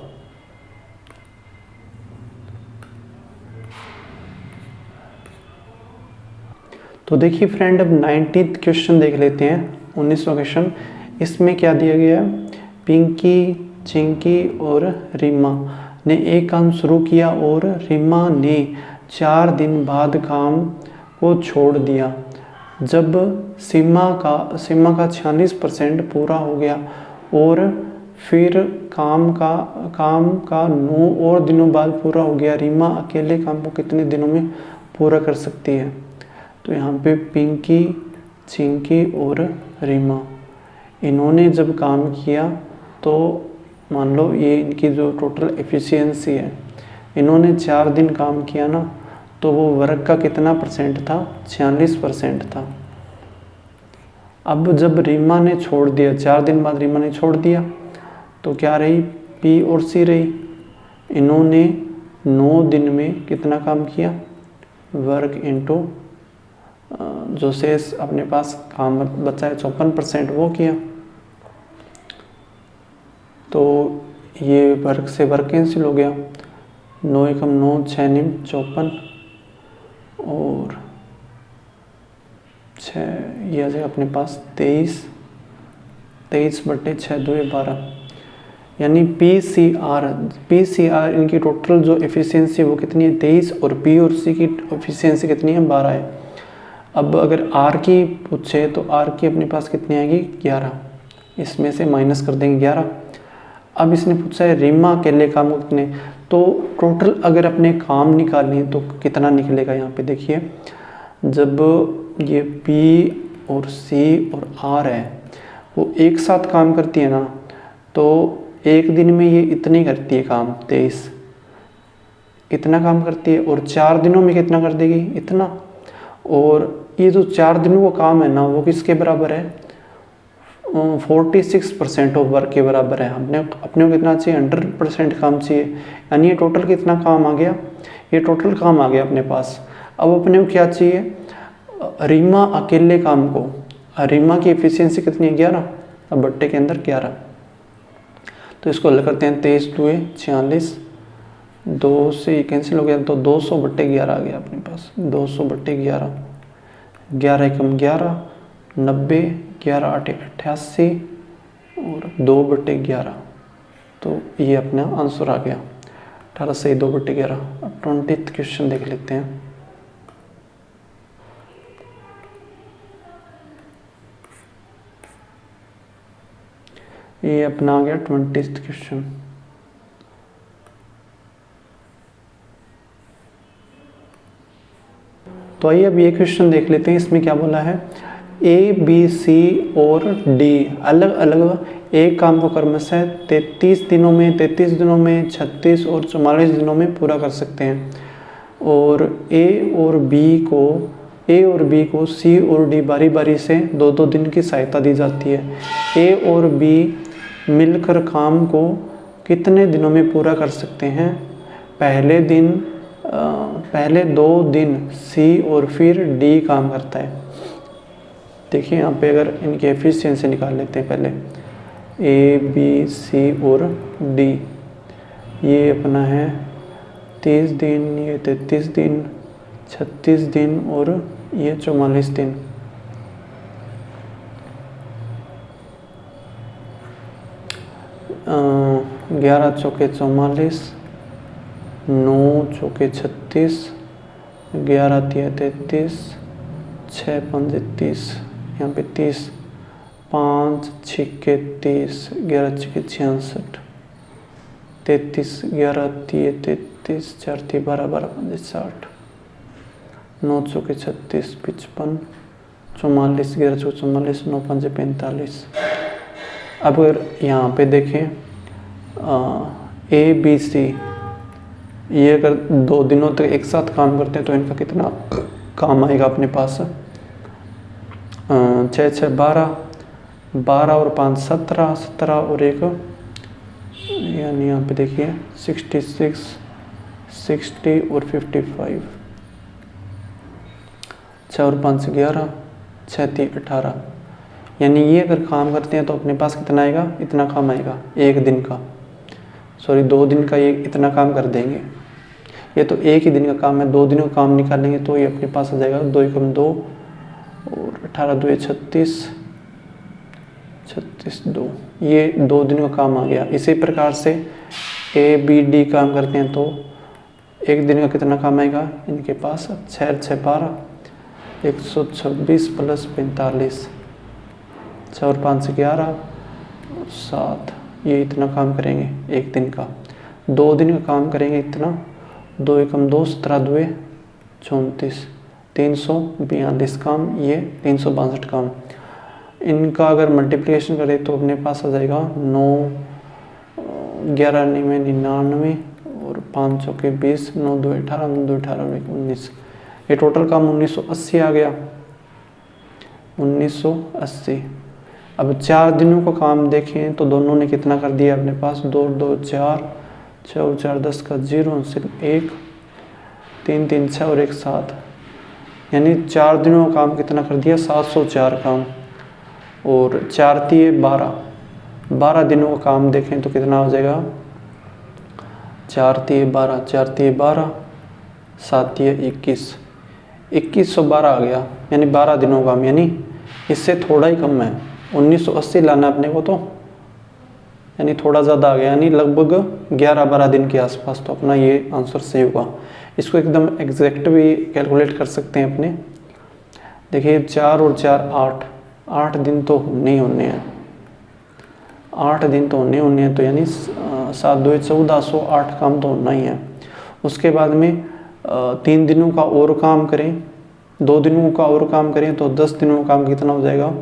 तो देखिए फ्रेंड, अब 19th क्वेश्चन देख लेते हैं, 19वां क्वेश्चन। इसमें क्या दिया गया है, पिंकी, चिंकी और रीमा ने एक काम शुरू किया और रीमा ने 4 दिन बाद काम को छोड़ दिया। जब सीमा का 46% पूरा हो गया और फिर काम का 9 और दिनों बाद पूरा हो गया, रीमा अकेले काम को कितने दिनों में पूरा कर सकती है। तो यहाँ पे पिंकी, चिंकी और रीमा, इन्होंने जब काम किया तो मान लो ये इनकी जो टोटल एफिशिएंसी है, इन्होंने 4 दिन काम किया ना, तो वो वर्क का कितना परसेंट था, 46% था। अब जब रीमा ने छोड़ दिया, 4 दिन बाद रीमा ने छोड़ दिया, तो क्या रही, पी और सी रही। इन्होंने 9 दिन में कितना काम किया, वर्क इनटू जो शेष अपने पास काम बचा है 54% वो किया। तो ये वर्क से वर्क कैंसिल हो गया, 9 एकम 9, 6 निम 54 और 6, ये आ जाएगा अपने पास 23/6 2 12। यानी पी.सी.आर इनकी टोटल जो एफिशिएंसी वो कितनी है, 23, और पी और सी की एफिशिएंसी कितनी है, 12 है। अब अगर आर की पूछे तो आर की अपने पास कितनी आएगी, 11, इसमें से माइनस कर देंगे 11। अब इसने पूछा है रीमा अकेले काम कितने, तो टोटल अगर अपने काम निकालने तो कितना निकलेगा। यहाँ पे देखिए, जब ये पी और सी और आर है वो एक साथ काम करती है ना, तो एक दिन में ये इतनी करती है काम, 23 इतना काम करती है, और 4 दिनों में कितना कर देगी, इतना। और ये जो 4 दिनों का काम है ना, वो किसके बराबर है, 46% ऑफ वर्क के बराबर है। अपने को कितना चाहिए, 100% काम चाहिए। यानी ये टोटल कितना काम आ गया, ये टोटल काम आ गया अपने पास। अब अपने को क्या चाहिए, रीमा अकेले काम को, रीमा की एफिशिएंसी कितनी है, 11, अब बट्टे के अंदर 11। तो इसको हल करते हैं, 23 2 46, 2 से कैंसिल हो गया, तो 200/11 आ गया अपने पास, 200/11, 11 एकम 11, 90, 11 8 88 और 2/11। तो ये अपना आंसर आ गया 18 से 2/11। अब 20th क्वेश्चन देख लेते हैं। ये अपना आ गया 20th क्वेश्चन। तो आइए अब ये क्वेश्चन देख लेते हैं। इसमें क्या बोला है, ए बी सी और डी अलग अलग एक काम को क्रमशः 33 दिनों में, 36 और 44 दिनों में पूरा कर सकते हैं। और ए और बी को सी और डी बारी बारी से 2-2 दिन की सहायता दी जाती है। ए और बी मिलकर काम को कितने दिनों में पूरा कर सकते हैं। पहले 2 दिन सी और फिर डी काम करता है। देखिए यहाँ पे अगर इनकी एफिशिएंसी निकाल लेते हैं पहले, ए बी सी और डी, ये अपना है 30 दिन, ये 33 दिन, 36 दिन और ये 44 दिन। अ 11 चौके 44, 9 चौके 36, 11 3 33, 6 5 30, यहाँ पे 30, 5 6 30, 11 6 66, 33, 11 3 33, 4 3 12, 12 5 60, 9 4 36, 55, 44, 11 4 44, 9 5 45। अब अगर यहाँ पे देखें ABC, ये अगर 2 दिनों तक एक साथ काम करते हैं तो इनका कितना काम आएगा अपने पास? 6 6 12, 12 और 5 17, 17 और 1 यानी यहाँ पे देखिए 66, 60 और 55, 6 और 5 11, 6 3 18। यानी ये अगर काम करते हैं तो अपने पास कितना आएगा? इतना काम आएगा एक दिन का, सॉरी 2 दिन का ये इतना काम कर देंगे। ये तो एक ही दिन का काम है, 2 दिनों का काम निकालेंगे तो ये अपने पास आ जाएगा 2 एकम 2 और 18 2 36, 36 2, ये 2 दिनों का काम आ गया। इसी प्रकार से ABD काम करते हैं तो एक दिन का कितना काम आएगा इनके पास? 6 6 12, 126 प्लस 45, 6 और 5 11, 7, ये इतना काम करेंगे एक दिन का। 2 दिन का काम करेंगे इतना, 2 एकम 2, 17 2 34, 342 काम, ये 362 काम। इनका अगर मल्टीप्लिकेशन करें तो अपने पास आ जाएगा 9 11 9 99 और 5 चौके 20, 9 2 18, 9 2 18 19। ये टोटल काम 1980 आ गया, 1980। अब 4 दिनों का काम देखें तो दोनों ने कितना कर दिया अपने पास? 2 2 4, 6 और 4 10 का 0, सिर्फ 1, 3 3 6 और 1 7। यानी 4 दिनों का काम कितना कर दिया? 704 काम। और 4 3 12, 12 दिनों का काम देखें तो कितना हो जाएगा? 4 3 12, 4 3 12, 7 3 21, 2112 आ गया। यानी 12 दिनों का काम, यानी इससे थोड़ा ही कम है। 1980 लाना अपने को तो, यानी थोड़ा ज़्यादा आ गया, यानी लगभग 11-12 दिन के आसपास। तो अपना ये आंसर सही होगा। इसको एकदम एग्जैक्ट भी कैलकुलेट कर सकते हैं अपने। देखिए 4 और 4 8, 8 दिन तो नहीं होने हैं, 8 दिन तो होने हैं, तो यानी 7 2 1408 काम तो होना ही है। उसके बाद में 3 दिनों का और काम करें, 2 दिनों का और काम करें तो 10 दिनों का काम कितना हो जाएगा?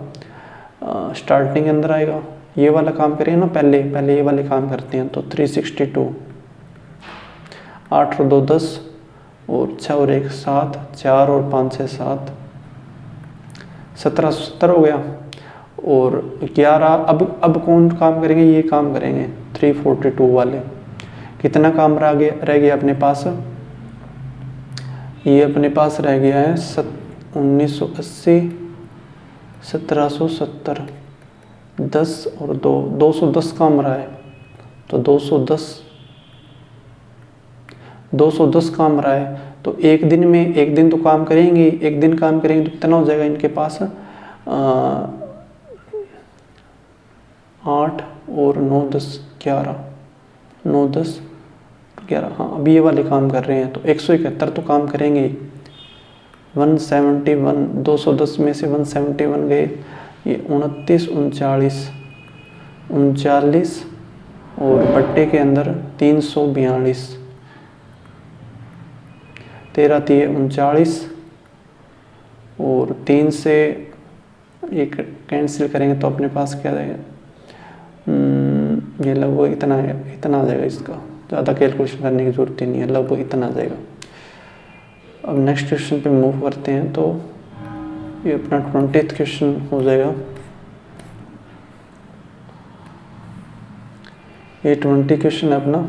स्टार्टिंग अंदर आएगा, ये वाला काम करें ना, पहले ये वाले काम करते हैं तो 362, 8 और 2 10 और 6 और 1 7, 4 और 5 6 7, 17 हो गया। और 11 अब कौन काम करेंगे? ये काम करेंगे 342 वाले। कितना काम रह गया अपने पास? ये अपने पास रह गया है 1980, 1770, 10 और 2, 210 काम रहा है। तो 210 काम रहा है। तो एक दिन में, एक दिन तो काम करेंगे, एक दिन काम करेंगे तो कितना हो जाएगा इनके पास? 8 और 9 10 11, 9 10 11। हाँ, अभी ये वाले काम कर रहे हैं तो 171 तो काम करेंगे। 171, 210 में से 171 गए, ये 29 39 और बट्टे के अंदर 342, 13 3 39 और 3 से एक कैंसिल करेंगे तो अपने पास क्या रहेगा? ये लगभग इतना आ जाएगा। इसका ज़्यादा कैलकुलेशन करने की ज़रूरत ही नहीं है, लगभग इतना आ जाएगा। अब नेक्स्ट क्वेश्चन पे मूव करते हैं तो ये अपना 20th क्वेश्चन हो जाएगा। ये 20 क्वेश्चन है अपना।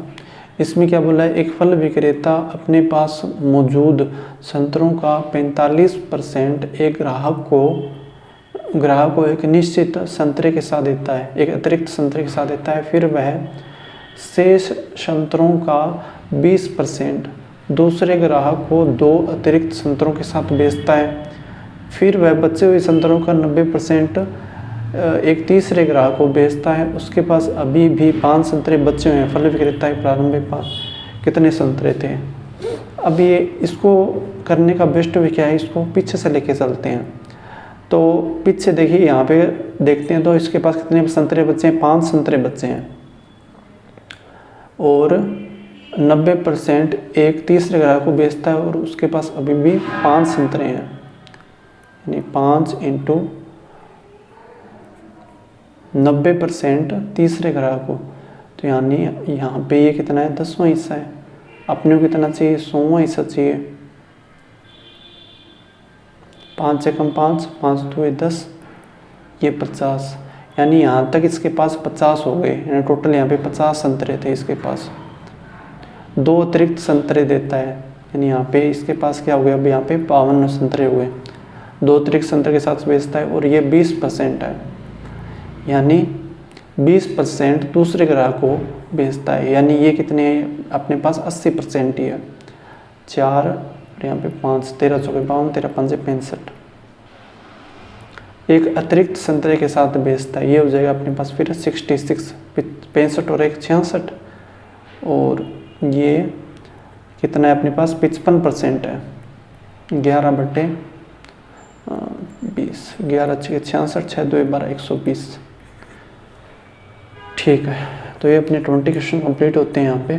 इसमें क्या बोला है? एक फल विक्रेता अपने पास मौजूद संतरों का 45% एक ग्राहक को एक निश्चित संतरे के साथ देता है, एक अतिरिक्त संतरे के साथ देता है। फिर वह शेष संतरों का 20% दूसरे ग्राहक को 2 अतिरिक्त संतरों के साथ बेचता है। फिर वह बचे हुए संतरों का 90% एक तीसरे ग्राहक को बेचता है। उसके पास अभी भी 5 संतरे बचे हुए हैं। फल विक्रेता के प्रारंभ में कितने संतरे थे? अब ये इसको करने का बेस्ट वे क्या है, इसको पीछे से लेके चलते हैं। तो पीछे देखिए, यहाँ पे देखते हैं तो इसके पास कितने संतरे बच्चे हैं, 5 संतरे बच्चे हैं। और 90% एक तीसरे ग्राहक को बेचता है और उसके पास अभी भी 5 संतरे हैं, यानी 5 × 90% तीसरे ग्राहक को। तो यानी यहाँ पे ये कितना है, 10वां हिस्सा है। अपने को कितना चाहिए, 100वां हिस्सा चाहिए। 5 से कम 5, 5 2 10, ये 50, यानी यहाँ तक इसके पास 50 हो गए। यानी टोटल यहाँ पे 50 संतरे थे इसके पास। 2 अतिरिक्त संतरे देता है, यानी यहाँ पे इसके पास क्या हो गया, अब यहाँ पे 52 संतरे हुए। 2 अतिरिक्त संतरे के साथ बेचता है और ये 20% है, यानी 20% दूसरे ग्राहक को बेचता है। यानी ये कितने हैं, अपने पास 80% ही है। 4 और यहाँ पे 5, 13 चौके 52, 13 पंजे 65। एक अतिरिक्त संतरे के साथ बेचता है, ये हो जाएगा अपने पास फिर 66, 65 और 1 66। और ये कितना है अपने पास, 55% है। 11/20, 11 6 66, 6 2 12, 120। ठीक है, तो ये अपने 20 क्वेश्चन कंप्लीट होते हैं यहाँ पे।